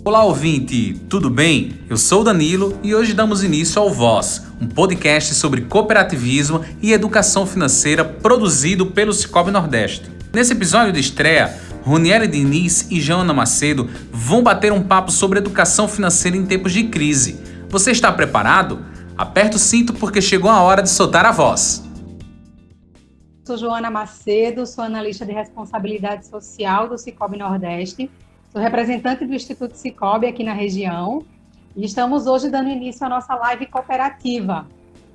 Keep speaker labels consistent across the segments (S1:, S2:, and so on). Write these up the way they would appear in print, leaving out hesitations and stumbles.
S1: Olá, ouvinte, tudo bem? Eu sou o Danilo e hoje damos início ao Voz, um podcast sobre cooperativismo e educação financeira produzido pelo Sicoob Nordeste. Nesse episódio de estreia, Ronieli Diniz e Joana Macedo vão bater um papo sobre educação financeira em tempos de crise. Você está preparado? Aperta o cinto porque chegou a hora de soltar a voz.
S2: Sou Joana Macedo, sou analista de responsabilidade social do Sicoob Nordeste. Sou representante do Instituto Sicoob aqui na região e estamos hoje dando início à nossa live cooperativa.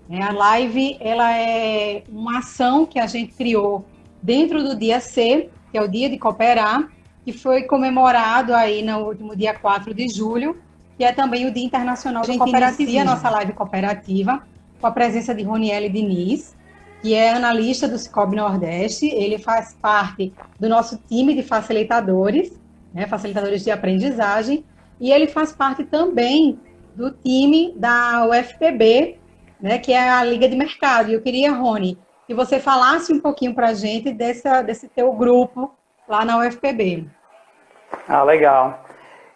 S2: A live ela é uma ação que a gente criou dentro do dia C, que é o Dia de Cooperar, que foi comemorado aí no último dia 4 de julho, que é também o Dia Internacional do Cooperativismo. A gente inicia a nossa live cooperativa com a presença de Ronieli Diniz, que é analista do Sicoob Nordeste. Ele faz parte do nosso time de facilitadores, facilitadores de aprendizagem, e ele faz parte também do time da UFPB, que é a Liga de Mercado. E eu queria, Rony, que você falasse um pouquinho para a gente desse teu grupo lá na UFPB.
S3: Legal.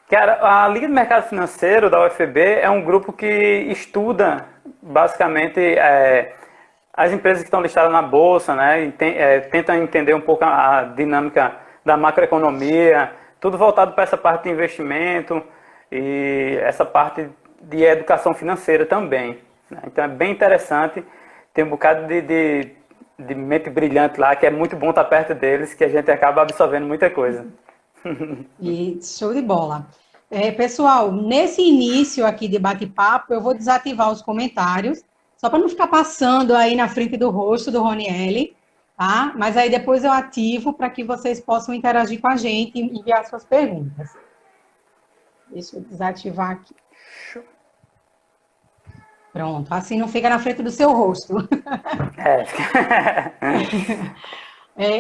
S3: Cara, a Liga de Mercado Financeiro da UFPB é um grupo que estuda, basicamente, as empresas que estão listadas na Bolsa, e tenta entender um pouco a dinâmica da macroeconomia, tudo voltado para essa parte de investimento e essa parte de educação financeira também. Então é bem interessante, tem um bocado de mente brilhante lá, que é muito bom estar perto deles, que a gente acaba absorvendo muita coisa.
S2: E show de bola. Pessoal, nesse início aqui de bate-papo, eu vou desativar os comentários, só para não ficar passando aí na frente do rosto do Ronieli, tá? Mas aí depois eu ativo para que vocês possam interagir com a gente e enviar suas perguntas. Deixa eu desativar aqui. Pronto, assim não fica na frente do seu rosto.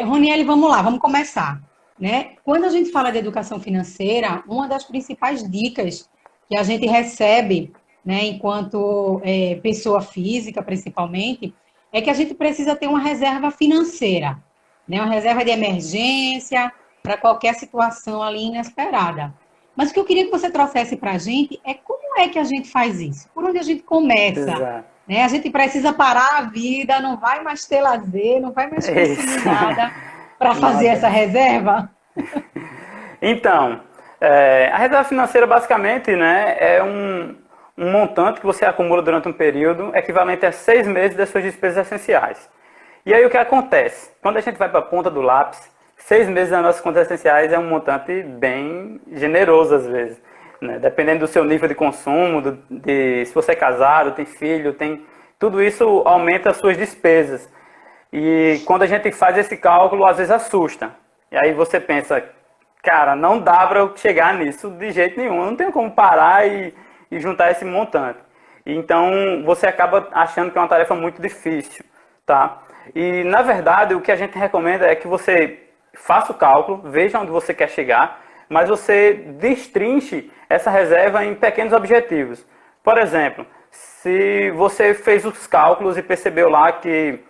S2: Ronieli, vamos lá, vamos começar. Quando a gente fala de educação financeira, uma das principais dicas que a gente recebe, enquanto pessoa física, principalmente, é que a gente precisa ter uma reserva financeira, uma reserva de emergência para qualquer situação ali inesperada. Mas o que eu queria que você trouxesse para a gente é como é que a gente faz isso? Por onde a gente começa?
S3: Exato.
S2: A gente precisa parar a vida, não vai mais ter lazer, não vai mais consumir nada para fazer essa reserva?
S3: Então, a reserva financeira basicamente é um montante que você acumula durante um período equivalente a 6 meses das suas despesas essenciais. E aí o que acontece? Quando a gente vai para a ponta do lápis, 6 meses das nossas contas essenciais é um montante bem generoso às vezes. Dependendo do seu nível de consumo, se você é casado, tem filho, tudo isso aumenta as suas despesas. E quando a gente faz esse cálculo, às vezes assusta. E aí você pensa, cara, não dá para eu chegar nisso de jeito nenhum, eu não tenho como parar e juntar esse montante. Então, você acaba achando que é uma tarefa muito difícil, tá? E, na verdade, o que a gente recomenda é que você faça o cálculo, veja onde você quer chegar, mas você destrinche essa reserva em pequenos objetivos. Por exemplo, se você fez os cálculos e percebeu lá que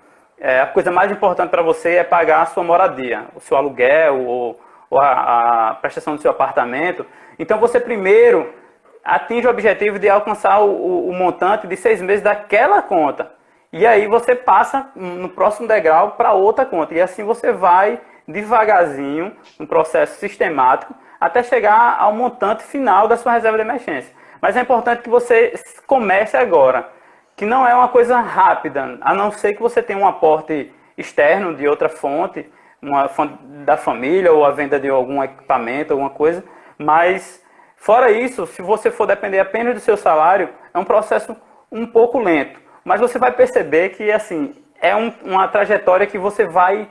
S3: a coisa mais importante para você é pagar a sua moradia, o seu aluguel ou a prestação do seu apartamento, então você primeiro atinge o objetivo de alcançar o montante de 6 meses daquela conta. E aí você passa no próximo degrau para outra conta. E assim você vai devagarzinho, um processo sistemático, até chegar ao montante final da sua reserva de emergência. Mas é importante que você comece agora, que não é uma coisa rápida, a não ser que você tenha um aporte externo de outra fonte, uma fonte da família ou a venda de algum equipamento, alguma coisa, mas fora isso, se você for depender apenas do seu salário, é um processo um pouco lento. Mas você vai perceber que assim, é uma trajetória que você vai...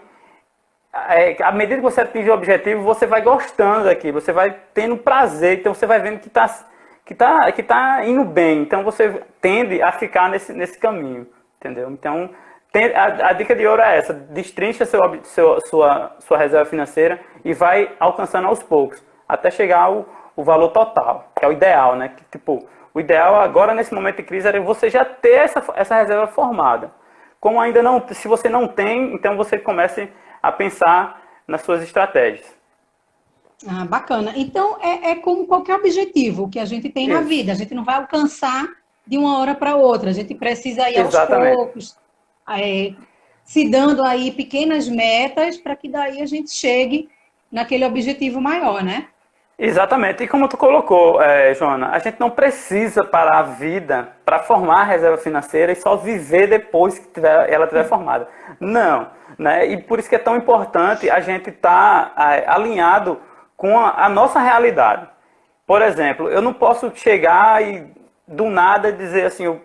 S3: à medida que você atinge o objetivo, você vai gostando daquilo, você vai tendo prazer, então você vai vendo que tá indo bem. Então você tende a ficar nesse caminho, entendeu? Então, a dica de ouro é essa: destrincha sua reserva financeira e vai alcançando aos poucos, até chegar ao valor total, que é o ideal, o ideal agora, nesse momento de crise, era você já ter essa reserva formada. Como ainda não, se você não tem, então você comece a pensar nas suas estratégias.
S2: Ah, bacana. Então, é como qualquer objetivo que a gente tem na
S3: Isso,
S2: vida. A gente não vai alcançar de uma hora para outra. A gente precisa ir aos
S3: exatamente.
S2: poucos, é, se dando aí pequenas metas para que daí a gente chegue naquele objetivo maior, né?
S3: Exatamente. E como tu colocou, Joana, a gente não precisa parar a vida para formar a reserva financeira e só viver depois que ela estiver formada. Não, né? E por isso que é tão importante a gente estar alinhado com a nossa realidade. Por exemplo, eu não posso chegar e do nada dizer assim,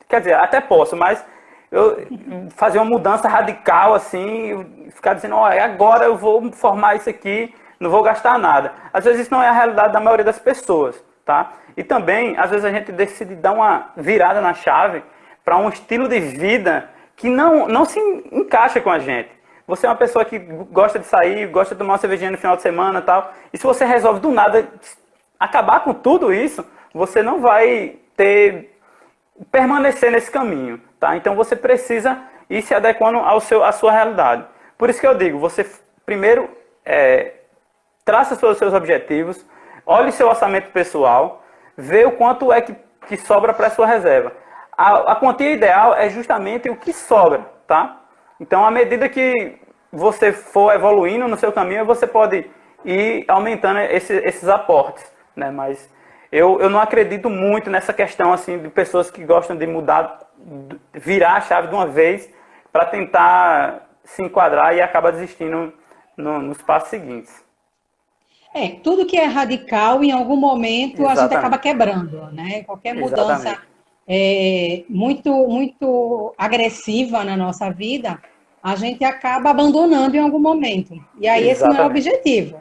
S3: quer dizer, até posso, mas eu fazer uma mudança radical assim, e ficar dizendo, olha, agora eu vou formar isso aqui, não vou gastar nada. Às vezes isso não é a realidade da maioria das pessoas, tá? E também, às vezes a gente decide dar uma virada na chave para um estilo de vida que não se encaixa com a gente. Você é uma pessoa que gosta de sair, gosta de tomar uma cervejinha no final de semana e tal, e se você resolve do nada acabar com tudo isso, você não vai permanecer nesse caminho, tá? Então você precisa ir se adequando à sua realidade. Por isso que eu digo, você primeiro traça os seus objetivos, olhe seu orçamento pessoal, vê o quanto é que sobra para a sua reserva. A quantia ideal é justamente o que sobra, tá? Então, à medida que você for evoluindo no seu caminho, você pode ir aumentando esses aportes, né? Mas eu não acredito muito nessa questão assim de pessoas que gostam de mudar, virar a chave de uma vez para tentar se enquadrar e acaba desistindo nos passos seguintes.
S2: Tudo que é radical, em algum momento a gente acaba
S3: Exatamente.
S2: quebrando, né? Qualquer mudança
S3: Exatamente.
S2: muito agressiva na nossa vida, a gente acaba abandonando em algum momento. E aí esse não é o
S3: Exatamente.
S2: objetivo.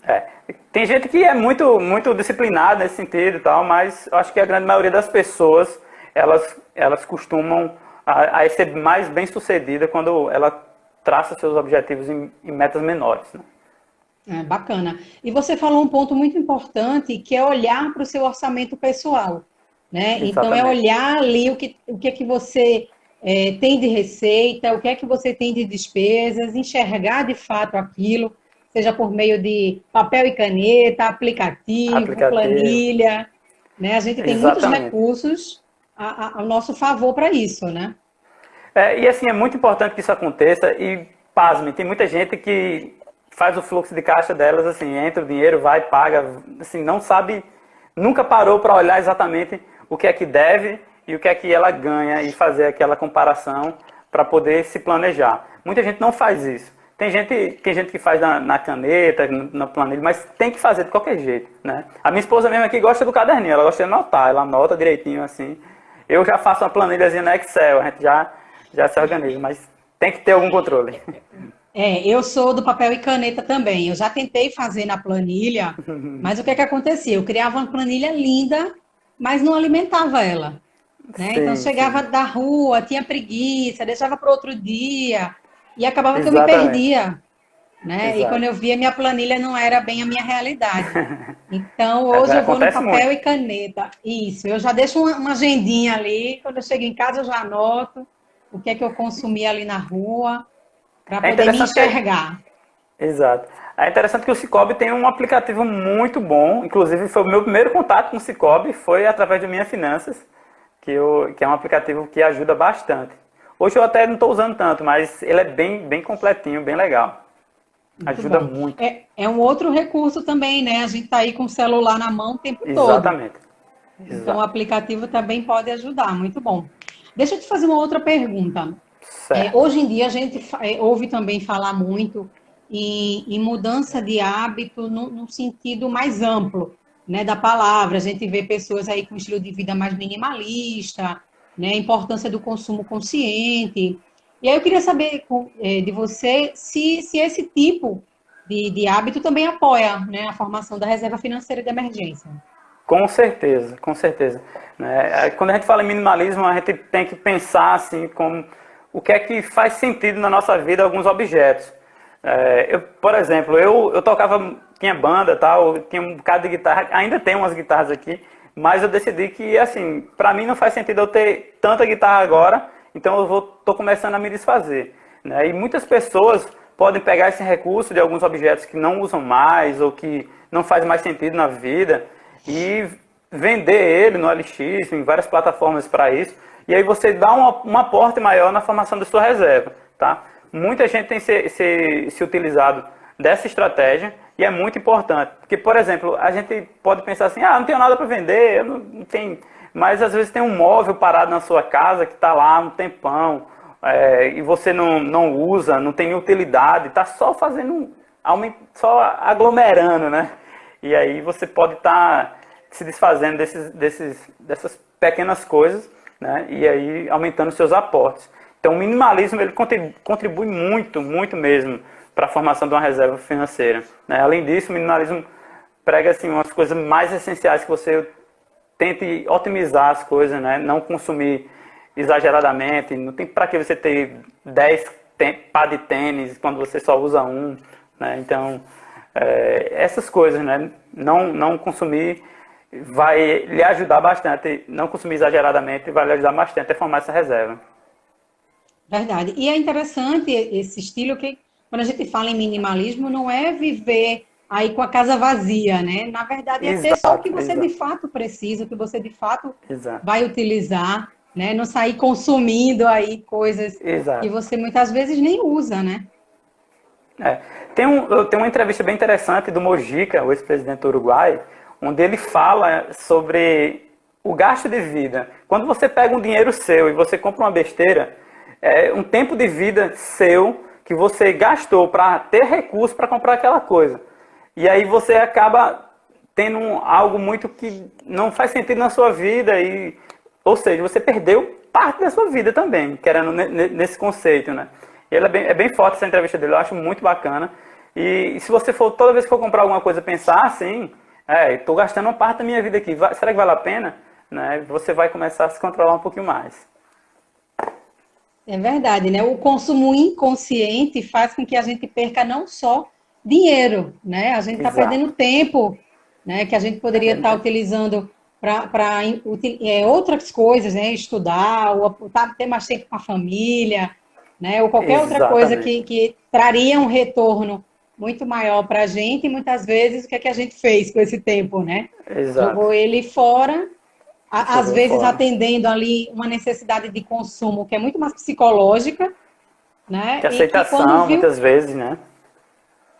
S3: É. Tem gente que é muito disciplinada nesse sentido e tal, mas eu acho que a grande maioria das pessoas, elas costumam a ser mais bem-sucedida quando ela traça seus objetivos em metas menores, né?
S2: Bacana. E você falou um ponto muito importante, que é olhar para o seu orçamento pessoal, né? Então, é
S3: Exatamente.
S2: olhar ali o que é que você tem de receita, o que é que você tem de despesas, enxergar de fato aquilo, seja por meio de papel e caneta, aplicativo,
S3: Aplicativo.
S2: planilha, né? A gente tem muitos
S3: Exatamente.
S2: recursos ao nosso favor para isso, né?
S3: E assim, é muito importante que isso aconteça e, pasme, tem muita gente que faz o fluxo de caixa delas, assim, entra o dinheiro, vai, paga, assim, não sabe, nunca parou para olhar exatamente o que é que deve e o que é que ela ganha e fazer aquela comparação para poder se planejar. Muita gente não faz isso. Tem gente que faz na caneta, na planilha, mas tem que fazer de qualquer jeito, né? A minha esposa mesmo aqui gosta do caderninho, ela gosta de anotar, ela anota direitinho assim. Eu já faço uma planilhazinha no Excel, a gente já se organiza, mas tem que ter algum controle.
S2: Eu sou do papel e caneta também. Eu já tentei fazer na planilha, mas o que é que acontecia? Eu criava uma planilha linda, mas não alimentava ela, né? Então
S3: Sim,
S2: chegava
S3: sim.
S2: da rua, tinha preguiça, deixava para outro dia e acabava que eu me
S3: Exatamente.
S2: perdia, né? E quando
S3: Exato.
S2: eu via minha planilha não era bem a minha realidade. Então hoje eu vou no
S3: Acontece
S2: papel
S3: muito.
S2: e caneta. Isso, eu já deixo uma agendinha ali, quando eu chego em casa eu já anoto o que é que eu consumi ali na rua para
S3: É
S2: poder me
S3: interessante que,
S2: enxergar.
S3: exato. É interessante que o Cicobi tem um aplicativo muito bom. Inclusive, foi o meu primeiro contato com o Cicobi, foi através do Minha Finanças, que é um aplicativo que ajuda bastante. Hoje eu até não estou usando tanto, mas ele é bem completinho, bem legal.
S2: Muito
S3: Ajuda
S2: bom.
S3: muito.
S2: É um outro recurso também, né? A gente está aí com o celular na mão o tempo todo.
S3: Exatamente.
S2: Então, o
S3: Exato.
S2: aplicativo também pode ajudar. Muito bom. Deixa eu te fazer uma outra pergunta.
S3: Certo.
S2: Hoje em dia, a gente ouve também falar muito em mudança de hábito no sentido mais amplo, né, da palavra. A gente vê pessoas aí com estilo de vida mais minimalista, né, a importância do consumo consciente. E aí eu queria saber de você se esse tipo de hábito também apoia, né, a formação da reserva financeira de emergência.
S3: Com certeza, com certeza. Né? Quando a gente fala em minimalismo, a gente tem que pensar assim como o que é que faz sentido na nossa vida alguns objetos. Por exemplo, eu tocava, tinha banda, tal, tinha um bocado de guitarra, ainda tem umas guitarras aqui, mas eu decidi que assim, para mim não faz sentido eu ter tanta guitarra agora, então tô começando a me desfazer. Né? E muitas pessoas podem pegar esse recurso de alguns objetos que não usam mais ou que não faz mais sentido na vida e vender ele no OLX, em várias plataformas para isso, e aí você dá um aporte maior na formação da sua reserva, tá? Muita gente tem se utilizado dessa estratégia e é muito importante, porque, por exemplo, a gente pode pensar assim, não tenho nada para vender, eu não tenho... Mas às vezes tem um móvel parado na sua casa que está lá há um tempão, e você não usa, não tem utilidade, está só só aglomerando, né? E aí você pode estar se desfazendo dessas pequenas coisas, né? E aí aumentando seus aportes. Então o minimalismo ele contribui muito, muito mesmo para a formação de uma reserva financeira, né? Além disso, o minimalismo prega assim, umas coisas mais essenciais que você tente otimizar as coisas, né? Não consumir exageradamente. Não tem para que você ter 10 par de tênis quando você só usa um, né? Então, essas coisas, né? Não consumir vai lhe ajudar bastante. Não consumir exageradamente vai lhe ajudar bastante a formar essa reserva.
S2: Verdade. E é interessante esse estilo que, quando a gente fala em minimalismo, não é viver aí com a casa vazia, né? Na verdade, é ter só o que você de fato precisa, o que você de fato vai utilizar, né? Não sair consumindo aí coisas que você muitas vezes nem usa, né?
S3: Tem uma entrevista bem interessante do Mojica, o ex-presidente do Uruguai, onde ele fala sobre o gasto de vida. Quando você pega um dinheiro seu e você compra uma besteira, é um tempo de vida seu que você gastou para ter recurso para comprar aquela coisa. E aí você acaba tendo algo muito que não faz sentido na sua vida, ou seja, você perdeu parte da sua vida também, querendo nesse conceito, né? E ele é bem forte essa entrevista dele, eu acho muito bacana. E se você for, toda vez que for comprar alguma coisa, pensar assim, estou gastando uma parte da minha vida aqui, será que vale a pena? Né? Você vai começar a se controlar um pouquinho mais.
S2: É verdade, né? O consumo inconsciente faz com que a gente perca não só dinheiro, né? A gente está perdendo tempo, né? Que a gente poderia estar utilizando para outras coisas, né? Estudar, ou ter mais tempo com a família, né? Ou qualquer outra coisa que traria um retorno muito maior para a gente. E muitas vezes, o que é que a gente fez com esse tempo, né? Jogou ele fora. Às vezes atendendo ali uma necessidade de consumo que é muito mais psicológica, né?
S3: De aceitação, muitas vezes, né?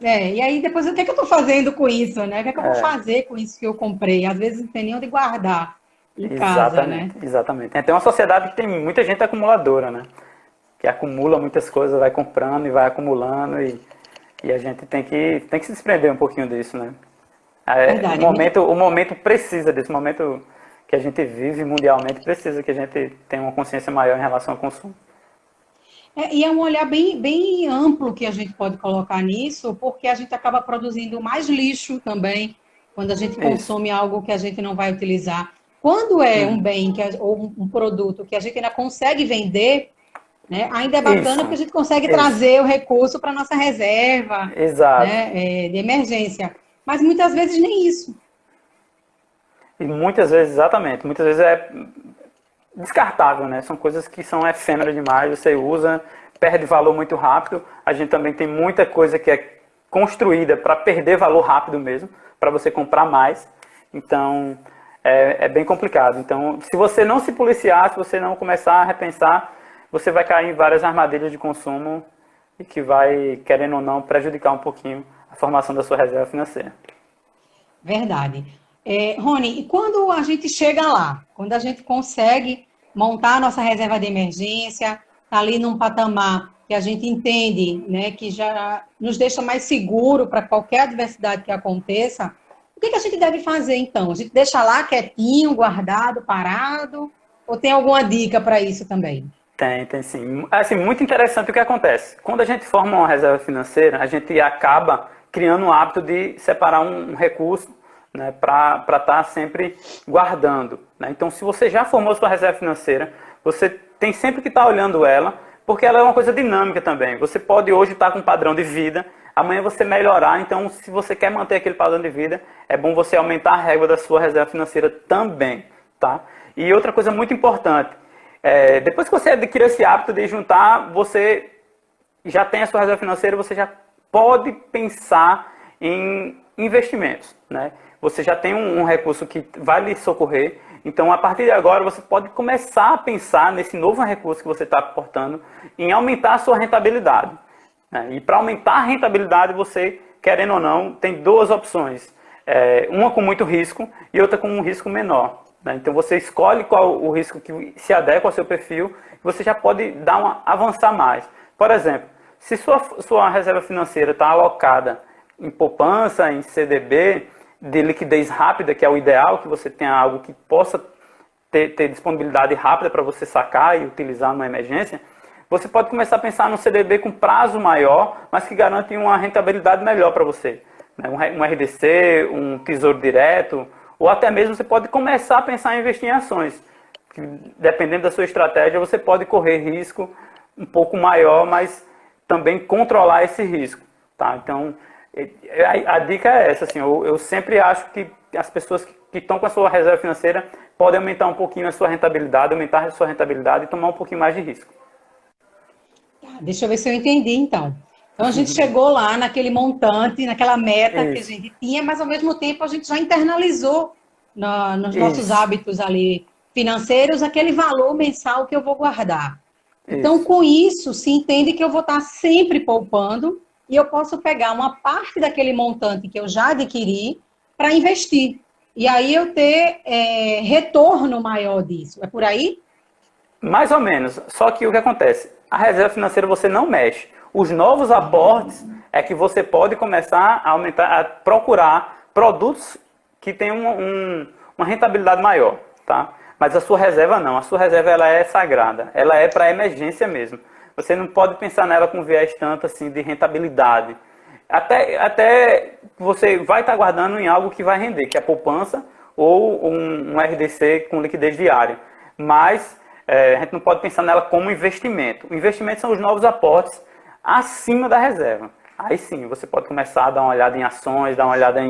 S2: E aí depois, o que é que eu estou fazendo com isso, né? O que é que eu vou fazer com isso que eu comprei? Às vezes não tem nem onde guardar em casa, né?
S3: Exatamente. Tem uma sociedade que tem muita gente acumuladora, né? Que acumula muitas coisas, vai comprando e vai acumulando e a gente tem que se desprender um pouquinho disso, né?
S2: Verdade.
S3: O momento precisa desse momento que a gente vive mundialmente, precisa que a gente tenha uma consciência maior em relação ao consumo.
S2: E é um olhar bem amplo que a gente pode colocar nisso, porque a gente acaba produzindo mais lixo também, quando a gente consome algo que a gente não vai utilizar. Quando é um bem ou um produto que a gente ainda consegue vender, né, ainda é bacana porque a gente consegue trazer o recurso para a nossa reserva, né, de emergência. Mas muitas vezes nem isso.
S3: E muitas vezes, exatamente, muitas vezes é descartável, né? São coisas que são efêmeras demais, você usa, perde valor muito rápido. A gente também tem muita coisa que é construída para perder valor rápido mesmo, para você comprar mais. Então, é bem complicado. Então, se você não se policiar, se você não começar a repensar, você vai cair em várias armadilhas de consumo e que vai, querendo ou não, prejudicar um pouquinho a formação da sua reserva financeira.
S2: Verdade. Rony, e quando a gente chega lá, quando a gente consegue montar a nossa reserva de emergência, tá ali num patamar que a gente entende, né, que já nos deixa mais seguro para qualquer adversidade que aconteça, o que a gente deve fazer então? A gente deixa lá quietinho, guardado, parado, ou tem alguma dica para isso também?
S3: Tem sim. Assim, muito interessante o que acontece. Quando a gente forma uma reserva financeira, a gente acaba criando um hábito de separar um recurso, né, para estar sempre guardando, né? Então, se você já formou sua reserva financeira, você tem sempre que estar olhando ela, porque ela é uma coisa dinâmica também. Você pode hoje estar com um padrão de vida, amanhã você melhorar. Então, se você quer manter aquele padrão de vida, é bom você aumentar a régua da sua reserva financeira também, tá? E outra coisa muito importante, depois que você adquire esse hábito de juntar, você já tem a sua reserva financeira, você já pode pensar em investimentos, né? Você já tem um recurso que vai lhe socorrer, então a partir de agora você pode começar a pensar nesse novo recurso que você está aportando em aumentar a sua rentabilidade, né? E para aumentar a rentabilidade, você, querendo ou não, tem duas opções, uma com muito risco e outra com um risco menor, né? Então você escolhe qual o risco que se adequa ao seu perfil, você já pode avançar mais. Por exemplo, se sua reserva financeira está alocada em poupança, em CDB, de liquidez rápida, que é o ideal, que você tenha algo que possa ter disponibilidade rápida para você sacar e utilizar numa emergência, você pode começar a pensar no CDB com prazo maior, mas que garante uma rentabilidade melhor para você, né? Um RDC, um tesouro direto, ou até mesmo você pode começar a pensar em investir em ações, que, dependendo da sua estratégia, você pode correr risco um pouco maior, mas também controlar esse risco, tá? Então, a dica é essa, assim, eu sempre acho que as pessoas que estão com a sua reserva financeira podem aumentar um pouquinho a sua rentabilidade, e tomar um pouquinho mais de risco.
S2: Deixa eu ver se eu entendi, então. Então, a gente chegou lá naquele montante, naquela meta que a gente tinha, mas, ao mesmo tempo, a gente já internalizou nos nossos hábitos ali financeiros aquele valor mensal que eu vou guardar. Então, com isso, se entende que eu vou estar sempre poupando e eu posso pegar uma parte daquele montante que eu já adquiri para investir. E aí eu ter retorno maior disso. É por aí?
S3: Mais ou menos. Só que o que acontece? A reserva financeira você não mexe. Os novos aportes é que você pode começar a aumentar, a procurar produtos que tenham uma rentabilidade maior, tá? Mas a sua reserva não. A sua reserva ela é sagrada. Ela é para emergência mesmo. Você não pode pensar nela com viés tanto assim de rentabilidade. Até você vai estar guardando em algo que vai render, que é a poupança ou um RDC com liquidez diária. Mas a gente não pode pensar nela como investimento. O investimento são os novos aportes acima da reserva. Aí sim, você pode começar a dar uma olhada em ações, dar uma olhada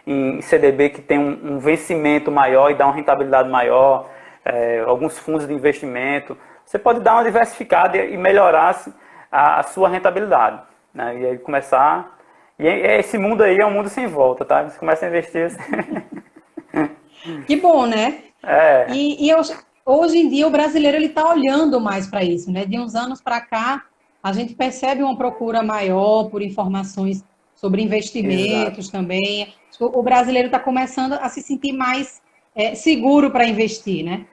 S3: em CDB que tem um vencimento maior e dá uma rentabilidade maior, alguns fundos de investimento. Você pode dar uma diversificada e melhorar a sua rentabilidade, né? E aí começar... E esse mundo aí é um mundo sem volta, tá? Você começa a investir assim...
S2: Que bom, né? Hoje em dia o brasileiro ele está olhando mais para isso, né? De uns anos para cá, a gente percebe uma procura maior por informações sobre investimentos também. O brasileiro está começando a se sentir mais seguro para investir, né?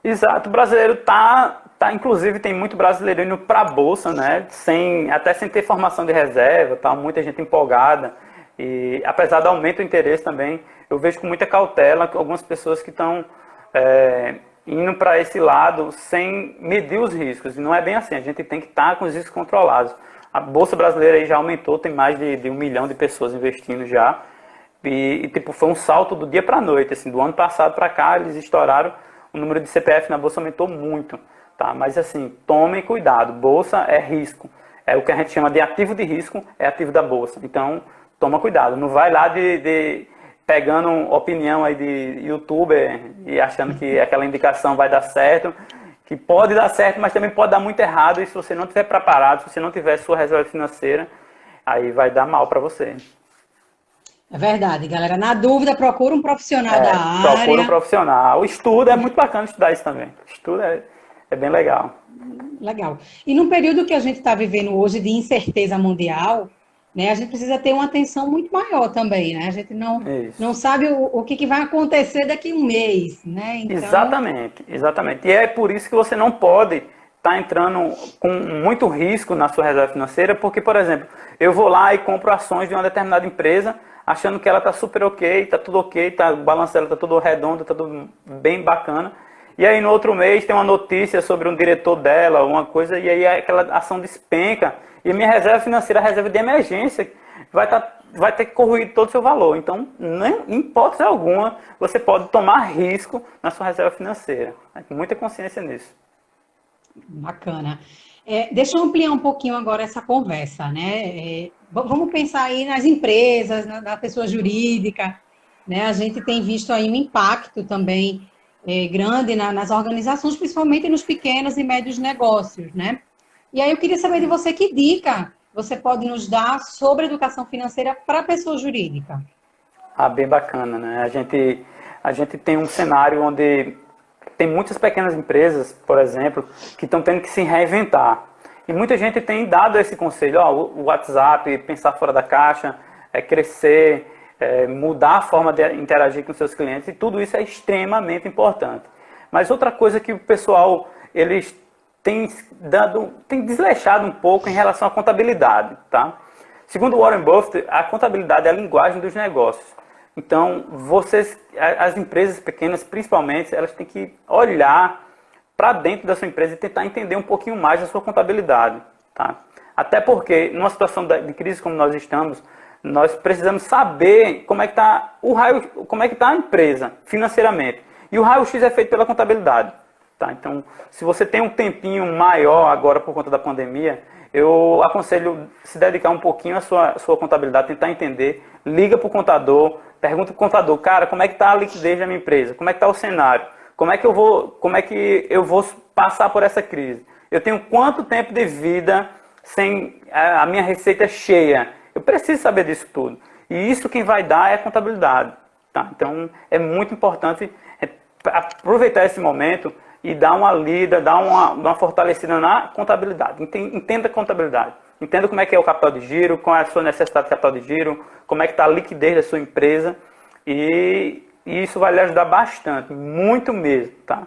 S3: Exato, o brasileiro tá, inclusive tem muito brasileiro indo para a bolsa, né? Até sem ter formação de reserva, tá? Muita gente empolgada. E apesar do aumento do interesse também, eu vejo com muita cautela algumas pessoas que estão indo para esse lado sem medir os riscos. E não é bem assim, a gente tem que estar com os riscos controlados. A bolsa brasileira aí já aumentou, tem mais de 1 milhão de pessoas investindo já. E tipo, foi um salto do dia para a noite, assim, do ano passado para cá eles estouraram. O número de CPF na bolsa aumentou muito, tá? Mas assim, tomem cuidado, bolsa é risco. É o que a gente chama de ativo de risco, é ativo da bolsa. Então, toma cuidado, não vai lá pegando opinião aí de youtuber e achando que aquela indicação vai dar certo, que pode dar certo, mas também pode dar muito errado, e se você não estiver preparado, se você não tiver sua reserva financeira, aí vai dar mal para você.
S2: É verdade, galera. Na dúvida, procura um profissional da área.
S3: Procura um profissional. O estudo é muito bacana estudar isso também. O estudo é bem legal.
S2: Legal. E no período que a gente está vivendo hoje de incerteza mundial, né, a gente precisa ter uma atenção muito maior também, né? A gente não sabe o que vai acontecer daqui a um mês, né? Então...
S3: Exatamente. E é por isso que você não pode estar entrando com muito risco na sua reserva financeira, porque, por exemplo, eu vou lá e compro ações de uma determinada empresa, achando que ela está super ok, está tudo ok, o balanço dela está tudo redondo, está tudo bem bacana. E aí no outro mês tem uma notícia sobre um diretor dela, uma coisa, e aí aquela ação despenca, e minha reserva financeira, a reserva de emergência, vai ter que corroer todo o seu valor. Então, em hipótese alguma, você pode tomar risco na sua reserva financeira. Com muita consciência nisso.
S2: Bacana. Deixa eu ampliar um pouquinho agora essa conversa, né? Vamos pensar aí nas empresas, na pessoa jurídica, né? A gente tem visto aí um impacto também grande nas organizações, principalmente nos pequenos e médios negócios, né? E aí eu queria saber de você que dica você pode nos dar sobre educação financeira para a pessoa jurídica.
S3: Bem bacana, né? A gente tem um cenário onde tem muitas pequenas empresas, por exemplo, que estão tendo que se reinventar. E muita gente tem dado esse conselho, o WhatsApp, pensar fora da caixa, crescer, mudar a forma de interagir com seus clientes, e tudo isso é extremamente importante. Mas outra coisa que o pessoal, eles têm desleixado um pouco em relação à contabilidade, tá? Segundo Warren Buffett, a contabilidade é a linguagem dos negócios. Então, as empresas pequenas, principalmente, elas têm que olhar para dentro da sua empresa e tentar entender um pouquinho mais da sua contabilidade, tá? Até porque, numa situação de crise como nós estamos, nós precisamos saber como é que está a empresa financeiramente. E o raio-x é feito pela contabilidade, tá? Então, se você tem um tempinho maior agora por conta da pandemia, eu aconselho se dedicar um pouquinho à sua contabilidade, tentar entender, liga para o contador, pergunta para o contador, cara, como é que está a liquidez da minha empresa? Como é que está o cenário? Como é que eu vou passar por essa crise? Eu tenho quanto tempo de vida sem a minha receita cheia? Eu preciso saber disso tudo. E isso quem vai dar é a contabilidade, tá? Então, é muito importante aproveitar esse momento e dar uma lida, dar uma fortalecida na contabilidade. Entenda a contabilidade. Entenda como é que é o capital de giro, qual é a sua necessidade de capital de giro, como é que está a liquidez da sua empresa. E isso vai lhe ajudar bastante, muito mesmo, tá?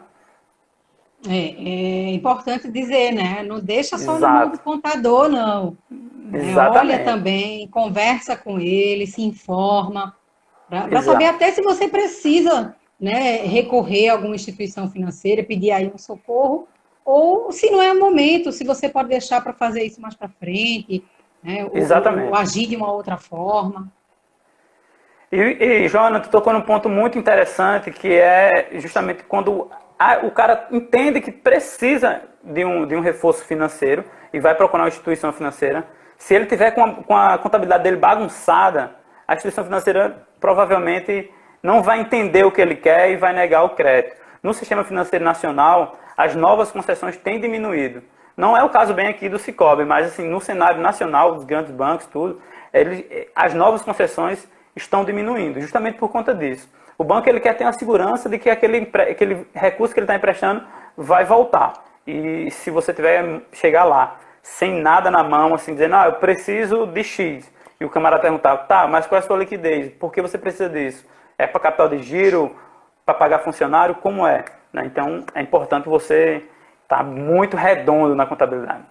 S2: É importante dizer, né? Não deixa só
S3: Exato.
S2: na mão do contador, não.
S3: Exatamente.
S2: Olha também, conversa com ele, se informa, para saber até se você precisa, né, recorrer a alguma instituição financeira, pedir aí um socorro, ou se não é o momento, se você pode deixar para fazer isso mais para frente, né, ou agir de uma outra forma.
S3: E Joana, tu tocou num ponto muito interessante, que é justamente quando o cara entende que precisa de um reforço financeiro e vai procurar uma instituição financeira. Se ele tiver com a contabilidade dele bagunçada, a instituição financeira provavelmente não vai entender o que ele quer e vai negar o crédito. No sistema financeiro nacional, as novas concessões têm diminuído. Não é o caso bem aqui do Sicoob, mas assim, no cenário nacional, dos grandes bancos, tudo, as novas concessões estão diminuindo, justamente por conta disso. O banco ele quer ter a segurança de que aquele recurso que ele está emprestando vai voltar. E se você chegar lá sem nada na mão, assim, dizendo, eu preciso de X, e o camarada perguntar, tá, mas qual é a sua liquidez? Por que você precisa disso? É para capital de giro? Para pagar funcionário? Como é? Então, é importante você estar muito redondo na contabilidade.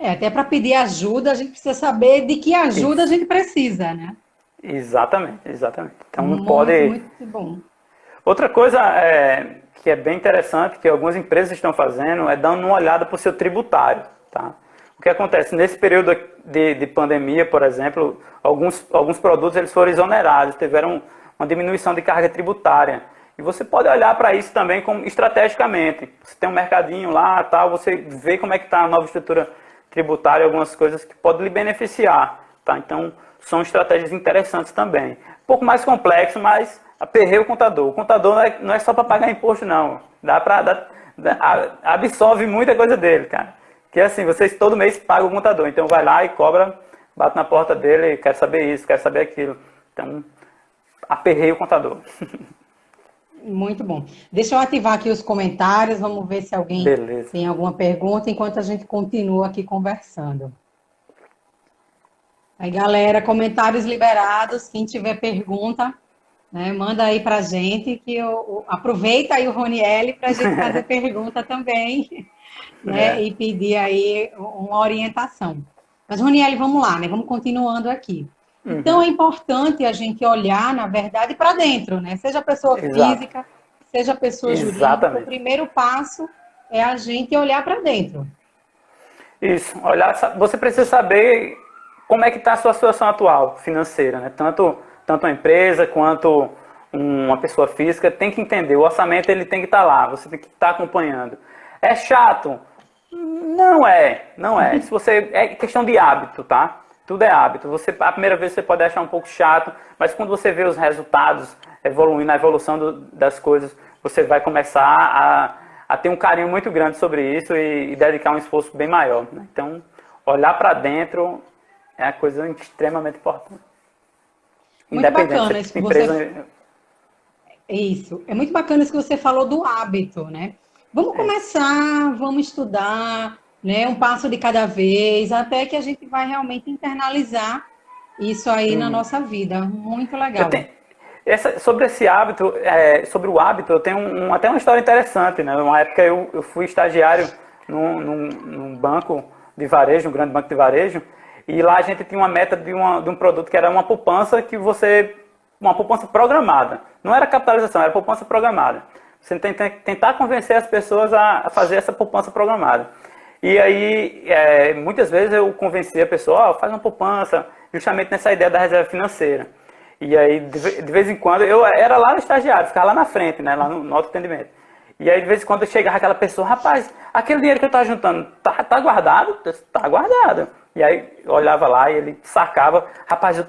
S2: Até para pedir ajuda, a gente precisa saber de que ajuda a gente precisa, né?
S3: Exatamente. Então,
S2: muito bom.
S3: Outra coisa que é bem interessante, que algumas empresas estão fazendo, é dando uma olhada para o seu tributário, tá? O que acontece? Nesse período de pandemia, por exemplo, alguns produtos eles foram exonerados, tiveram uma diminuição de carga tributária. E você pode olhar para isso também estrategicamente. Você tem um mercadinho lá, tal, você vê como é que está a nova estrutura tributária, algumas coisas que podem lhe beneficiar, tá? Então, são estratégias interessantes também. Um pouco mais complexo, mas aperreia o contador. O contador não é só para pagar imposto, não. Absorve muita coisa dele, cara. Que assim, vocês todo mês pagam o contador. Então vai lá e cobra, bate na porta dele, quer saber isso, quer saber aquilo. Então, aperreia o contador.
S2: Muito bom. Deixa eu ativar aqui os comentários, vamos ver se alguém tem alguma pergunta, enquanto a gente continua aqui conversando. Aí, galera, comentários liberados. Quem tiver pergunta, né, manda aí pra gente, que aproveita aí o Roniel para a gente fazer pergunta também, né, e pedir aí uma orientação. Mas, Roniel, vamos lá, né? Vamos continuando aqui. Então, é importante a gente olhar, na verdade, para dentro, né? Seja pessoa física, seja pessoa jurídica. O primeiro passo é a gente olhar para dentro.
S3: Isso. Você precisa saber como é que está a sua situação atual financeira, né? Tanto a empresa quanto uma pessoa física tem que entender. O orçamento ele tem que estar lá, você tem que estar acompanhando. É chato? Não é. É questão de hábito, tá? Tudo é hábito. A primeira vez você pode achar um pouco chato, mas quando você vê os resultados evoluindo, a evolução das coisas, você vai começar a ter um carinho muito grande sobre isso e dedicar um esforço bem maior, né? Então, olhar para dentro é uma coisa extremamente importante.
S2: Muito bacana isso que você... Isso, é muito bacana isso que você falou do hábito, né? Vamos começar, vamos estudar, né? Um passo de cada vez, até que a gente vai realmente internalizar isso aí na nossa vida. Muito legal.
S3: Sobre esse hábito, sobre o hábito, eu tenho até uma história interessante, né? Uma época eu fui estagiário num banco de varejo, um grande banco de varejo, e lá a gente tinha uma meta de um produto que era uma poupança uma poupança programada. Não era capitalização, era poupança programada. Você tem que tentar convencer as pessoas a fazer essa poupança programada. E aí, muitas vezes eu convencia a pessoa, faz uma poupança, justamente nessa ideia da reserva financeira. E aí, de vez em quando, eu era lá no estagiário, ficava lá na frente, né, lá no autoatendimento. E aí, de vez em quando, chegava aquela pessoa, rapaz, aquele dinheiro que eu estava juntando, tá guardado? Tá guardado. E aí, eu olhava lá e ele sacava, rapaz, eu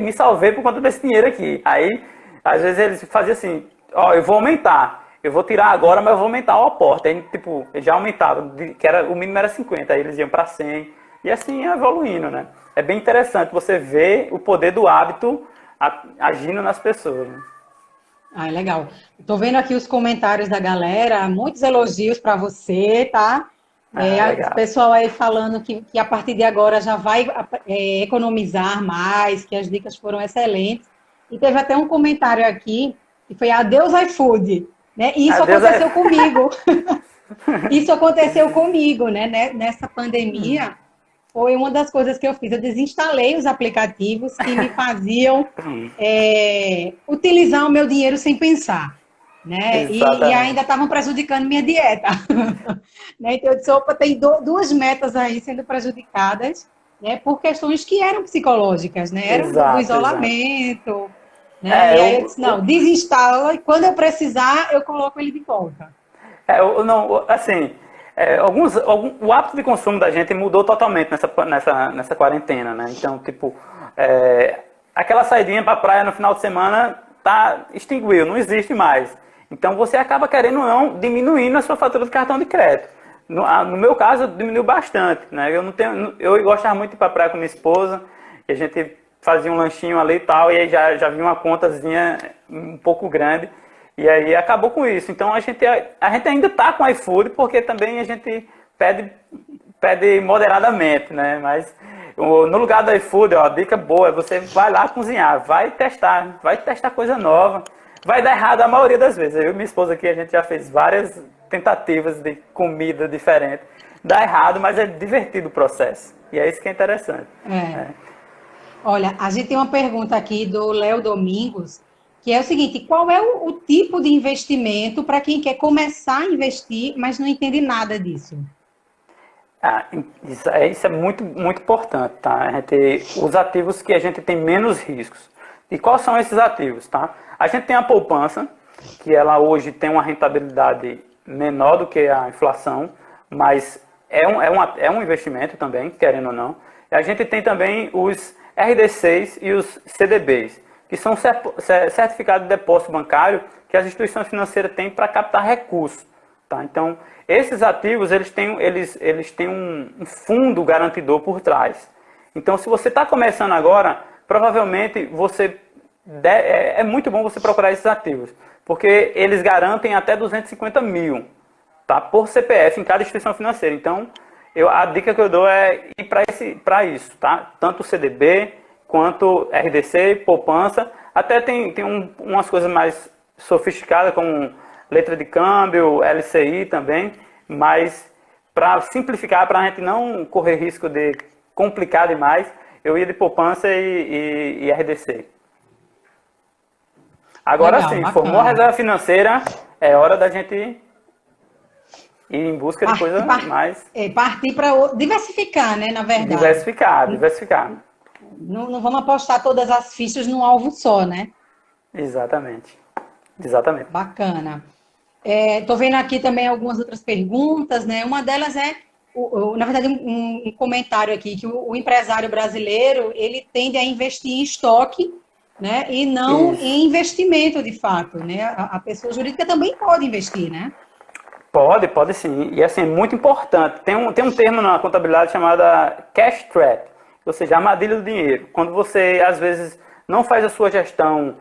S3: me salvei por conta desse dinheiro aqui. Aí, às vezes, ele fazia assim, eu vou aumentar. Eu vou tirar agora, mas eu vou aumentar o aporte. Aí, tipo, ele já aumentava, o mínimo era 50, aí eles iam para 100. E assim ia evoluindo, né? É bem interessante você ver o poder do hábito agindo nas pessoas. Né?
S2: Ah, legal. Estou vendo aqui os comentários da galera, muitos elogios para você, tá? O pessoal aí falando que a partir de agora já vai economizar mais, que as dicas foram excelentes. E teve até um comentário aqui, que foi adeus iFood, né? E isso aconteceu comigo. Isso aconteceu comigo, né? Nessa pandemia, foi uma das coisas que eu fiz. Eu desinstalei os aplicativos que me faziam utilizar o meu dinheiro sem pensar. Né? E ainda estavam prejudicando minha dieta. Né? Então, eu disse, opa, tem duas metas aí sendo prejudicadas, né? Por questões que eram psicológicas, né? Eram do isolamento. Né? E aí eu disse, não, desinstala e quando eu precisar, eu coloco ele de volta.
S3: O hábito de consumo da gente mudou totalmente nessa quarentena, né? Então, tipo, aquela saidinha para a praia no final de semana extinguiu, não existe mais. Então, você acaba querendo ou não diminuindo a sua fatura de cartão de crédito. No meu caso, diminuiu bastante, né? Eu gostava muito de ir para a praia com minha esposa, e a gente fazia um lanchinho ali e tal, e aí já vinha uma contazinha um pouco grande. E aí acabou com isso. Então a gente ainda está com iFood, porque também a gente pede moderadamente, né? Mas no lugar do iFood, a dica boa é você vai lá cozinhar, vai testar coisa nova. Vai dar errado a maioria das vezes. Eu e minha esposa aqui, a gente já fez várias tentativas de comida diferente. Dá errado, mas é divertido o processo. E é isso que é interessante.
S2: Olha, a gente tem uma pergunta aqui do Léo Domingos, que é o seguinte: qual é o tipo de investimento para quem quer começar a investir, mas não entende nada disso?
S3: Isso é muito, muito importante, tá? A gente, os ativos que a gente tem menos riscos. E quais são esses ativos, tá? A gente tem a poupança, que ela hoje tem uma rentabilidade menor do que a inflação, mas é um investimento também, querendo ou não. E a gente tem também os RD6 e os CDBs, que são certificados de depósito bancário que as instituições financeiras têm para captar recursos. Tá? Então, esses ativos eles têm um fundo garantidor por trás. Então, se você está começando agora, provavelmente é muito bom você procurar esses ativos, porque eles garantem até 250 mil, tá? Por CPF em cada instituição financeira. Então, a dica que eu dou é ir para isso, tá? Tanto o CDB quanto RDC, poupança. Até tem umas coisas mais sofisticadas, como letra de câmbio, LCI também, mas para simplificar, para a gente não correr risco de complicar demais, eu ia de poupança e RDC. Agora sim, formou a reserva financeira, é hora da gente ir em busca de coisa mais...
S2: Partir para diversificar, né, na verdade.
S3: Diversificar.
S2: Não vamos apostar todas as fichas num alvo só, né?
S3: Exatamente.
S2: Bacana. Estou vendo aqui também algumas outras perguntas, né? Uma delas na verdade, um comentário aqui, que o empresário brasileiro, ele tende a investir em estoque, né? E não em investimento, de fato, né? A pessoa jurídica também pode investir, né?
S3: Pode sim. E assim, é muito importante. Tem um termo na contabilidade chamada cash trap, ou seja, armadilha do dinheiro. Quando você, às vezes, não faz a sua gestão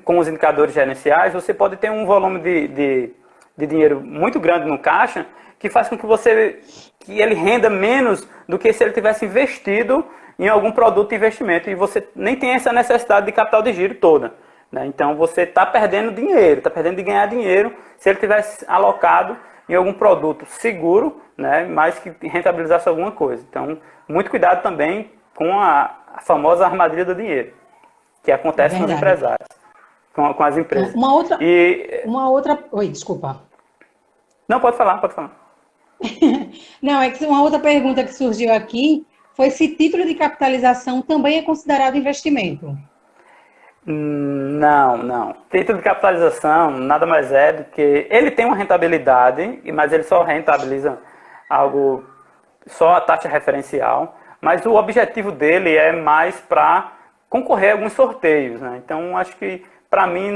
S3: com os indicadores gerenciais, você pode ter um volume de dinheiro muito grande no caixa, que faz com que ele renda menos do que se ele tivesse investido em algum produto de investimento. E você nem tem essa necessidade de capital de giro toda, né? Então você está perdendo dinheiro, está perdendo de ganhar dinheiro se ele tivesse alocado em algum produto seguro, né, mas que rentabilizasse alguma coisa. Então, muito cuidado também com a famosa armadilha do dinheiro, que acontece nos empresários, com as empresas.
S2: Uma outra... Oi, desculpa.
S3: Não, pode falar.
S2: Não, é que uma outra pergunta que surgiu aqui foi se título de capitalização também é considerado investimento.
S3: Não. Título de capitalização nada mais é do que... Ele tem uma rentabilidade, mas ele só rentabiliza algo, só a taxa referencial, mas o objetivo dele é mais para concorrer a alguns sorteios, né? Então, acho que, para mim,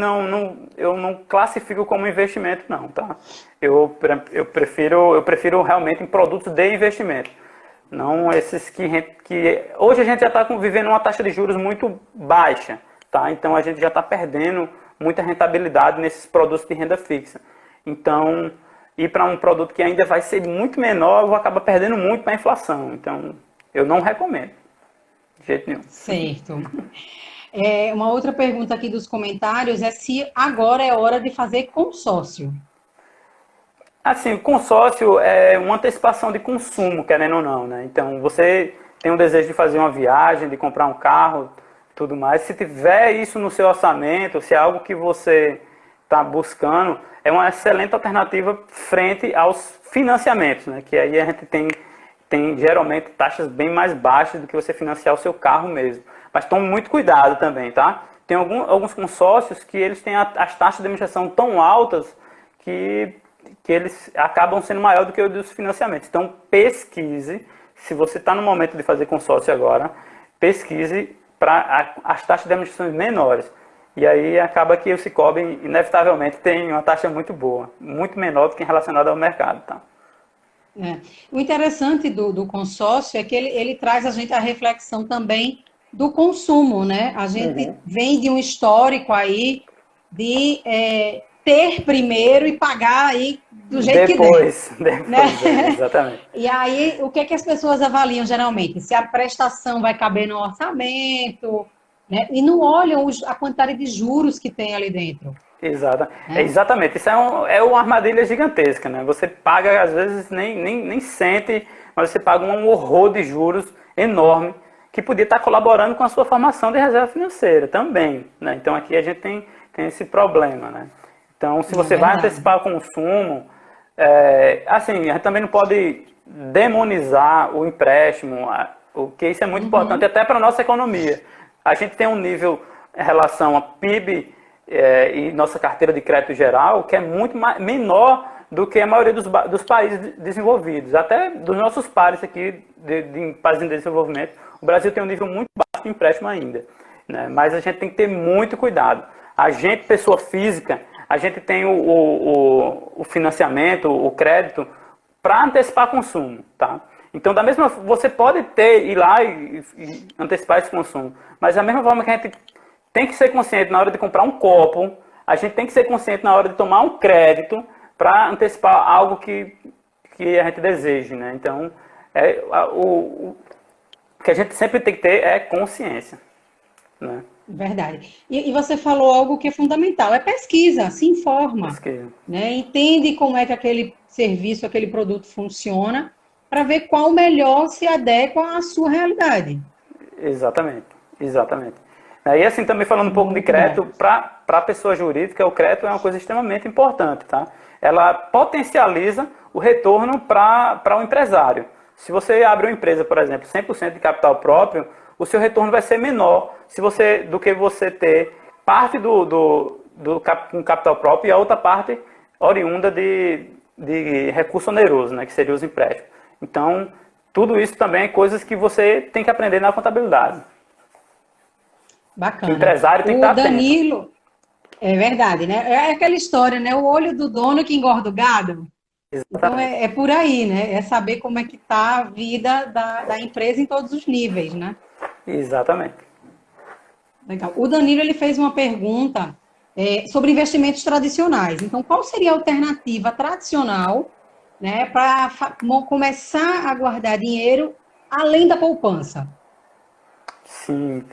S3: eu não classifico como investimento, não, tá? Eu prefiro realmente em produtos de investimento. Não esses que hoje a gente já está vivendo uma taxa de juros muito baixa, tá? Então a gente já está perdendo muita rentabilidade nesses produtos de renda fixa. Então, ir para um produto que ainda vai ser muito menor, eu vou acabar perdendo muito para a inflação. Então, eu não recomendo, de jeito nenhum.
S2: Certo. Uma outra pergunta aqui dos comentários é se agora é hora de fazer consórcio.
S3: Assim, o consórcio é uma antecipação de consumo, querendo ou não, né? Então, você tem um desejo de fazer uma viagem, de comprar um carro, tudo mais. Se tiver isso no seu orçamento, se é algo que você está buscando, é uma excelente alternativa frente aos financiamentos, né? Que aí a gente tem geralmente taxas bem mais baixas do que você financiar o seu carro mesmo. Mas tome muito cuidado também, tá? Tem alguns consórcios que eles têm as taxas de administração tão altas que eles acabam sendo maior do que o dos financiamentos. Então, pesquise, se você está no momento de fazer consórcio agora, pesquise para as taxas de administração menores. E aí acaba que o Sicoob, inevitavelmente, tem uma taxa muito boa, muito menor do que relacionada ao mercado, tá?
S2: O interessante do consórcio é que ele traz a gente a reflexão também do consumo, né? A gente vem de um histórico aí de ter primeiro e pagar aí do jeito que der. Depois, né?
S3: Exatamente.
S2: E aí, o que as pessoas avaliam geralmente? Se a prestação vai caber no orçamento, né? E não olham a quantidade de juros que tem ali dentro.
S3: Exatamente. Isso é uma armadilha gigantesca, né? Você paga, às vezes, nem sente, mas você paga um horror de juros enorme que podia estar colaborando com a sua formação de reserva financeira também, né? Então, aqui a gente tem esse problema, né? Então, se você vai antecipar o consumo, assim, a gente também não pode demonizar o empréstimo, que isso é muito importante até para a nossa economia. A gente tem um nível em relação a PIB e nossa carteira de crédito geral que é muito menor do que a maioria dos países desenvolvidos, até dos nossos pares aqui de países em desenvolvimento. O Brasil tem um nível muito baixo de empréstimo ainda, né? Mas a gente tem que ter muito cuidado. A gente, pessoa física, a gente tem o financiamento, o crédito, para antecipar consumo, tá? Então, você pode ir lá e antecipar esse consumo, mas da mesma forma que a gente tem que ser consciente na hora de comprar um copo, a gente tem que ser consciente na hora de tomar um crédito para antecipar algo que a gente deseje, né? Então, o que a gente sempre tem que ter é consciência, né?
S2: Verdade. E você falou algo que é fundamental, é pesquisa, se informa, né? Entende como é que aquele serviço, aquele produto funciona, para ver qual melhor se adequa à sua realidade.
S3: Exatamente. E assim, também falando um pouco de crédito, para a pessoa jurídica, o crédito é uma coisa extremamente importante, tá? Ela potencializa o retorno para o empresário. Se você abre uma empresa, por exemplo, 100% de capital próprio, o seu retorno vai ser menor do que você ter parte com capital próprio e a outra parte oriunda de recurso oneroso, né, que seria os empréstimos. Então, tudo isso também é coisas que você tem que aprender na contabilidade.
S2: Bacana.
S3: O empresário tem que estar atento.
S2: Danilo, é verdade, né? É aquela história, né? O olho do dono que engorda o gado. Então,
S3: Exatamente.
S2: é por aí, né? É saber como é que está a vida da empresa em todos os níveis, né?
S3: Exatamente.
S2: Legal. O Danilo, ele fez uma pergunta sobre investimentos tradicionais. Então, qual seria a alternativa tradicional, né, para começar a guardar dinheiro além da poupança?
S3: Sim.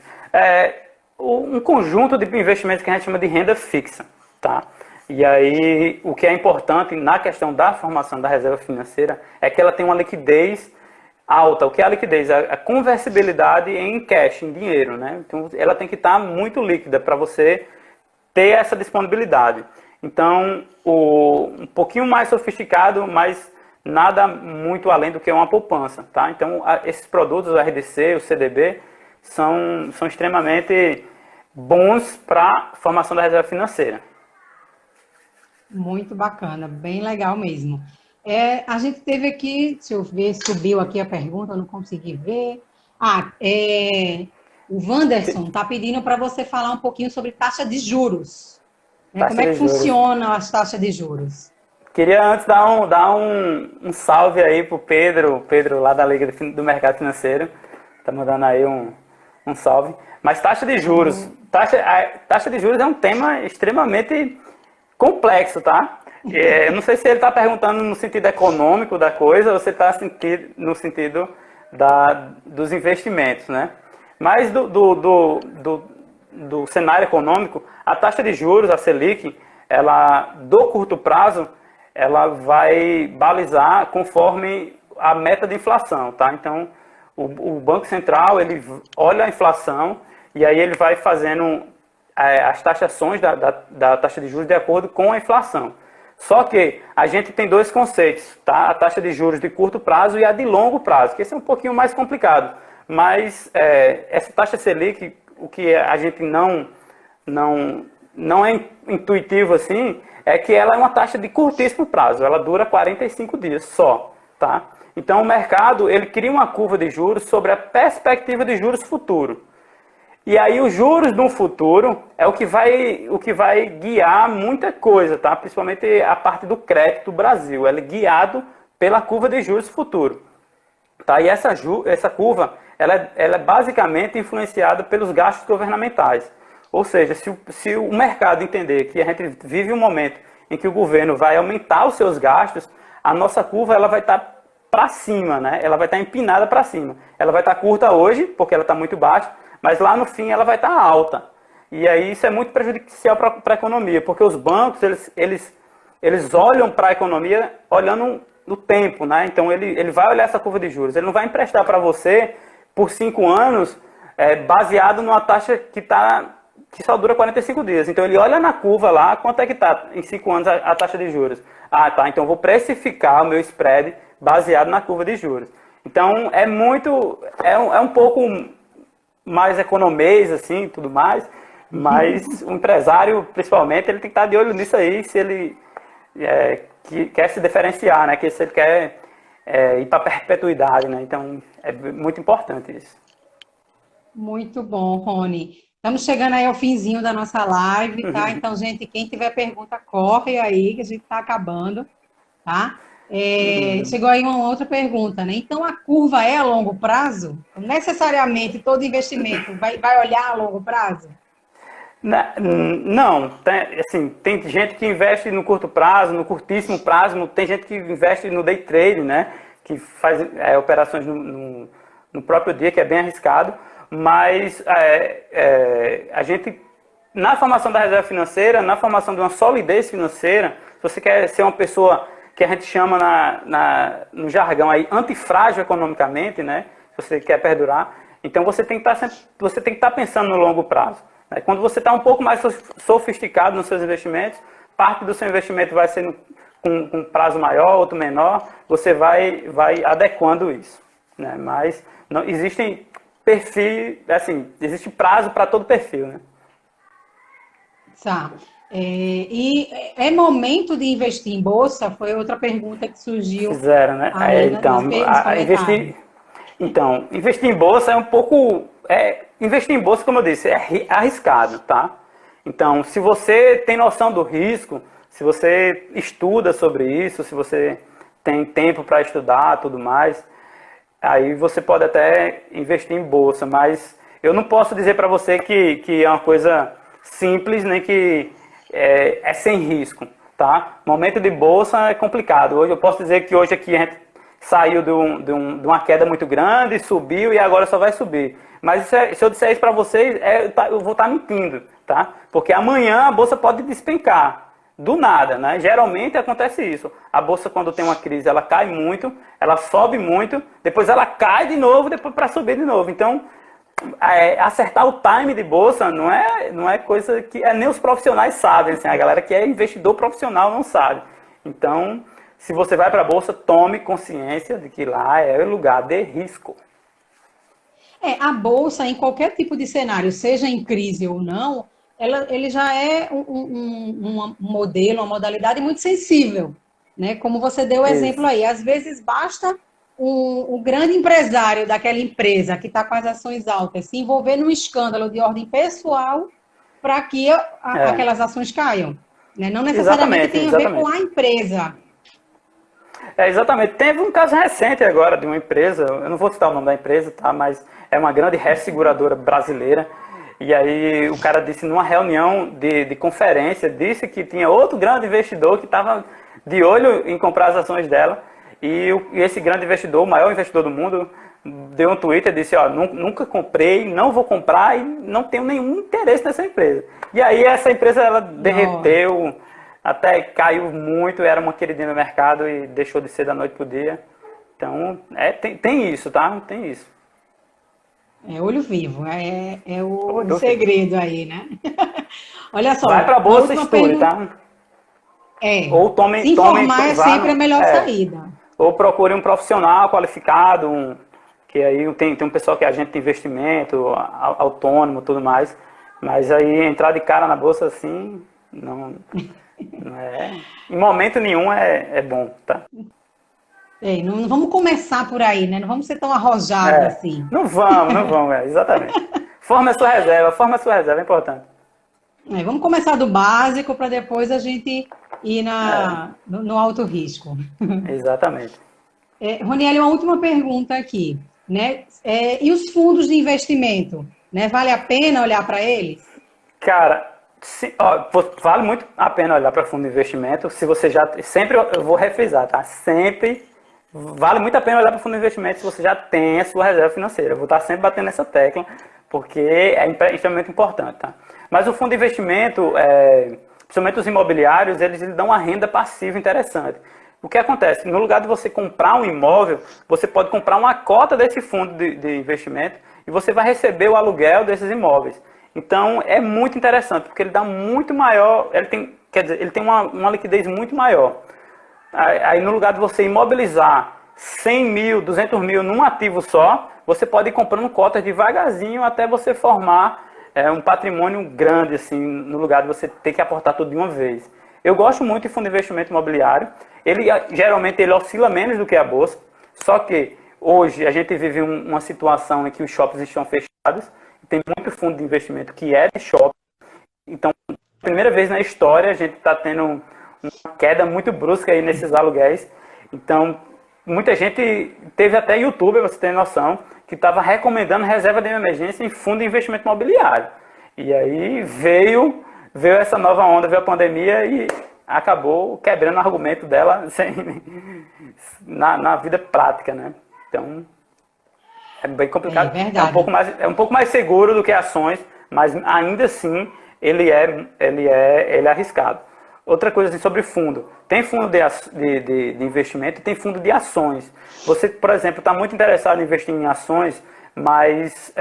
S3: Um conjunto de investimentos que a gente chama de renda fixa, tá? E aí, o que é importante na questão da formação da reserva financeira é que ela tem uma liquidez alta. O que é a liquidez? A conversibilidade em cash, em dinheiro, né? Então, ela tem que estar muito líquida para você ter essa disponibilidade. Então, um pouquinho mais sofisticado, mas nada muito além do que uma poupança, tá? Então, esses produtos, o RDC, o CDB, são extremamente bons para a formação da reserva financeira.
S2: Muito bacana, bem legal mesmo. A gente teve aqui, deixa eu ver, subiu aqui a pergunta, eu não consegui ver. O Wanderson está pedindo para você falar um pouquinho sobre taxa de juros. Né? Como
S3: Taxa
S2: é que
S3: de juros.
S2: funcionam as taxas de juros?
S3: Queria antes dar um salve aí pro Pedro lá da Liga do Mercado Financeiro. Tá mandando aí um salve. Mas taxa de juros. Taxa de juros é um tema extremamente complexo, tá? Eu não sei se ele está perguntando no sentido econômico da coisa ou se está no sentido dos investimentos, né? Mas do cenário econômico, a taxa de juros, a Selic, ela, do curto prazo, ela vai balizar conforme a meta de inflação, tá? Então, o Banco Central, ele olha a inflação e aí ele vai fazendo as taxações da taxa de juros de acordo com a inflação. Só que a gente tem dois conceitos, tá? A taxa de juros de curto prazo e a de longo prazo, que esse é um pouquinho mais complicado. Mas essa taxa Selic, o que a gente não é intuitivo assim, é que ela é uma taxa de curtíssimo prazo, ela dura 45 dias só, tá? Então o mercado, ele cria uma curva de juros sobre a perspectiva de juros futuro. E aí os juros no futuro é o que vai guiar muita coisa, tá? Principalmente a parte do crédito do Brasil, ele é guiado pela curva de juros futuro. Tá? E essa curva, ela é basicamente influenciada pelos gastos governamentais. Ou seja, se o mercado entender que a gente vive um momento em que o governo vai aumentar os seus gastos, a nossa curva ela vai estar para cima, né? Ela vai estar empinada para cima. Ela vai estar curta hoje, porque ela está muito baixa, mas lá no fim ela vai estar alta. E aí isso é muito prejudicial para a economia, porque os bancos, eles olham para a economia olhando no tempo, né? Então ele vai olhar essa curva de juros, ele não vai emprestar para você por 5 anos baseado numa taxa que só dura 45 dias. Então ele olha na curva lá, quanto é que está em 5 anos a taxa de juros. Ah, tá, então eu vou precificar o meu spread baseado na curva de juros. Então é um pouco mais economês, assim, tudo mais, mas o empresário, principalmente, ele tem que estar de olho nisso aí, se ele quer se diferenciar, né? Que se ele quer ir para a perpetuidade, né? Então, é muito importante isso.
S2: Muito bom, Rony. Estamos chegando aí ao finzinho da nossa live, tá? Então, gente, quem tiver pergunta, corre aí, que a gente está acabando, tá? Chegou aí uma outra pergunta, né? Então, a curva é a longo prazo? Necessariamente, todo investimento vai olhar a longo prazo?
S3: Não, tem gente que investe no curto prazo, no curtíssimo prazo, tem gente que investe no day trade, né? Que faz operações no próprio dia, que é bem arriscado, mas a gente, na formação da reserva financeira, na formação de uma solidez financeira, se você quer ser uma pessoa que a gente chama no jargão aí antifrágil economicamente, né? Se você quer perdurar, então você tem que estar pensando no longo prazo. Né? Quando você está um pouco mais sofisticado nos seus investimentos, parte do seu investimento vai ser com um prazo maior, outro menor, você vai adequando isso. Né? Mas não existem perfis, assim, existe prazo para todo perfil, né?
S2: Tá. E é momento de investir em bolsa? Foi outra pergunta que surgiu.
S3: Fizeram, né? Investir em bolsa é um pouco... investir em bolsa, como eu disse, é arriscado, tá? Então, se você tem noção do risco, se você estuda sobre isso, se você tem tempo para estudar, tudo mais, aí você pode até investir em bolsa, mas eu não posso dizer para você que é uma coisa simples, nem que é sem risco, tá? Momento de bolsa é complicado. Hoje eu posso dizer que hoje aqui a gente saiu de uma queda muito grande, subiu e agora só vai subir. Mas se eu disser isso para vocês, eu vou estar mentindo, tá? Porque amanhã a bolsa pode despencar, do nada, né? Geralmente acontece isso. A bolsa, quando tem uma crise, ela cai muito, ela sobe muito, depois ela cai de novo, depois para subir de novo. Então, acertar o time de bolsa não é coisa que nem os profissionais sabem, assim, a galera que é investidor profissional não sabe. Então, se você vai para a bolsa, tome consciência de que lá é lugar de risco.
S2: A bolsa, em qualquer tipo de cenário, seja em crise ou não, ele já é um modelo, uma modalidade muito sensível, né? Como você deu o exemplo aí. Às vezes basta o grande empresário daquela empresa que está com as ações altas se envolver num escândalo de ordem pessoal para que aquelas ações caiam, né? Não necessariamente tem a ver com a empresa.
S3: Exatamente. Teve um caso recente agora de uma empresa, eu não vou citar o nome da empresa, tá? Mas é uma grande resseguradora brasileira. E aí o cara disse numa reunião de conferência, disse que tinha outro grande investidor que estava de olho em comprar as ações dela. E esse grande investidor, o maior investidor do mundo, deu um Twitter e disse, nunca comprei, não vou comprar e não tenho nenhum interesse nessa empresa. E aí essa empresa, ela derreteu, até caiu muito, era uma queridinha no mercado e deixou de ser da noite pro dia. Então, tem isso, tá? Tem isso.
S2: É olho vivo, é o segredo aí, né? Olha só.
S3: Vai pra bolsa e estude, tá? Ou
S2: se informar é sempre a melhor saída.
S3: Ou procure um profissional qualificado, que aí tem um pessoal que é agente de investimento, autônomo, tudo mais. Mas aí entrar de cara na bolsa assim, não é. Em momento nenhum é bom, tá?
S2: Não vamos começar por aí, né? Não vamos ser tão arrojados assim.
S3: Não vamos, exatamente. Forma a sua reserva, é importante.
S2: Vamos começar do básico para depois a gente ir no alto risco.
S3: Exatamente.
S2: Ronieli, uma última pergunta aqui, né? E os fundos de investimento, né? Vale a pena olhar para eles?
S3: Cara, vale muito a pena olhar para fundo de investimento. Se você sempre eu vou refrisar, tá? Sempre vale muito a pena olhar para fundo de investimento se você já tem a sua reserva financeira. Eu vou estar sempre batendo nessa tecla, porque é extremamente importante, tá? Mas o fundo de investimento, principalmente os imobiliários, eles dão uma renda passiva interessante. O que acontece? No lugar de você comprar um imóvel, você pode comprar uma cota desse fundo de investimento e você vai receber o aluguel desses imóveis. Então, é muito interessante, porque ele dá muito maior, ele tem uma liquidez muito maior. Aí, no lugar de você imobilizar 100 mil, 200 mil num ativo só, você pode ir comprando cotas devagarzinho até você formar um patrimônio grande, assim, no lugar de você ter que aportar tudo de uma vez. Eu gosto muito de fundo de investimento imobiliário. Geralmente ele oscila menos do que a bolsa, só que hoje a gente vive uma situação em que os shoppings estão fechados. Tem muito fundo de investimento que é de shopping. Então, primeira vez na história, a gente está tendo uma queda muito brusca aí nesses aluguéis. Então, muita gente, teve até youtuber, você tem noção, que estava recomendando reserva de emergência em fundo de investimento imobiliário. E aí veio essa nova onda, veio a pandemia e acabou quebrando o argumento dela na vida prática, né? Então, é bem complicado. É um pouco mais seguro do que ações, mas ainda assim ele é arriscado. Outra coisa assim, sobre fundo. Tem fundo de investimento e tem fundo de ações. Você, por exemplo, está muito interessado em investir em ações, mas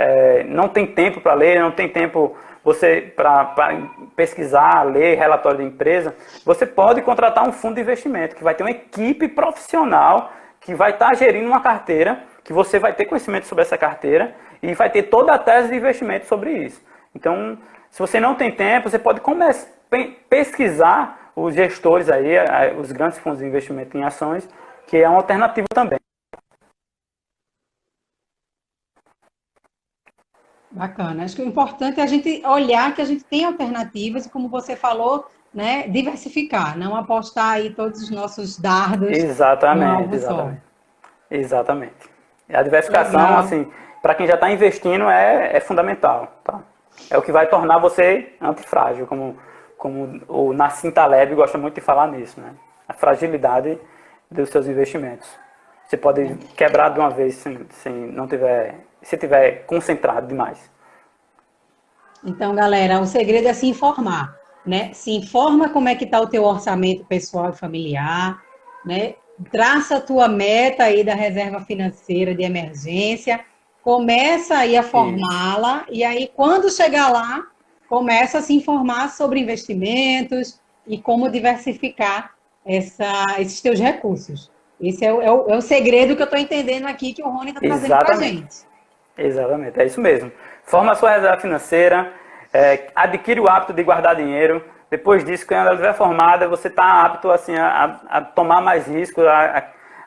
S3: não tem tempo para ler, não tem tempo para pesquisar, ler relatório de empresa. Você pode contratar um fundo de investimento que vai ter uma equipe profissional que vai estar gerindo uma carteira, que você vai ter conhecimento sobre essa carteira e vai ter toda a tese de investimento sobre isso. Então, se você não tem tempo, você pode começar a pesquisar os gestores aí, os grandes fundos de investimento em ações, que é uma alternativa também.
S2: Bacana. Acho que o importante é a gente olhar que a gente tem alternativas e, como você falou, né, diversificar, não apostar aí todos os nossos dardos no
S3: Exatamente,
S2: alvo só.
S3: exatamente. E a diversificação,
S2: Legal.
S3: assim, para quem já está investindo é fundamental, tá? É o que vai tornar você antifrágil, como o Nassim Taleb gosta muito de falar nisso, né? A fragilidade dos seus investimentos. Você pode quebrar de uma vez se tiver concentrado demais.
S2: Então, galera, o segredo é se informar, né? Se informa como é que está o teu orçamento pessoal e familiar, né? Traça a tua meta aí da reserva financeira de emergência, começa aí a formá-la, e aí quando chegar lá, começa a se informar sobre investimentos e como diversificar esses teus recursos. Esse é o segredo que eu estou entendendo aqui que o Rony está trazendo para a gente.
S3: Exatamente, é isso mesmo. Forma a sua reserva financeira, adquire o hábito de guardar dinheiro. Depois disso, quando ela estiver formada, você está apto assim, a tomar mais risco,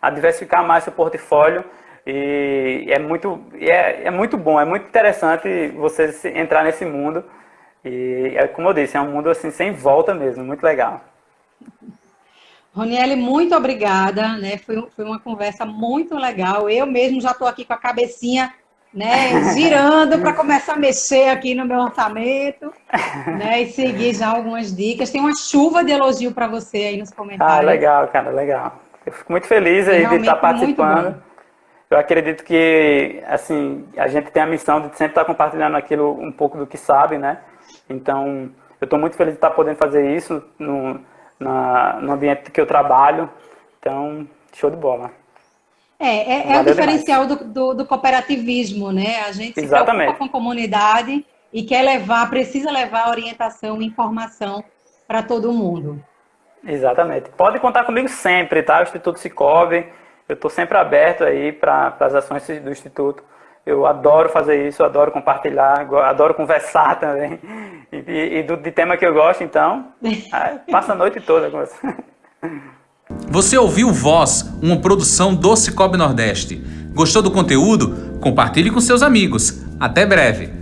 S3: a diversificar mais seu portfólio. E é muito bom, é muito interessante você entrar nesse mundo. E como eu disse, é um mundo assim, sem volta mesmo, muito legal.
S2: Roniele, muito obrigada, né? Foi uma conversa muito legal. Eu mesmo já estou aqui com a cabecinha, né, girando para começar a mexer aqui no meu orçamento, né, e seguir já algumas dicas. Tem uma chuva de elogio para você aí nos comentários.
S3: Legal, cara, legal. Eu fico muito feliz aí de estar participando. Eu acredito que, assim, a gente tem a missão de sempre estar compartilhando aquilo, um pouco do que sabe, né? Então, eu estou muito feliz de estar podendo fazer isso no ambiente que eu trabalho. Então, show de bola.
S2: É o diferencial do cooperativismo, né? A gente se preocupa com a comunidade e precisa levar orientação e informação para todo mundo.
S3: Exatamente. Pode contar comigo sempre, tá? O Instituto Cicobi, eu estou sempre aberto aí para as ações do Instituto. Eu adoro fazer isso, adoro compartilhar, adoro conversar também. E de tema que eu gosto, então, passa a noite toda com você.
S1: Você ouviu Voz, uma produção do Cicobi Nordeste. Gostou do conteúdo? Compartilhe com seus amigos. Até breve!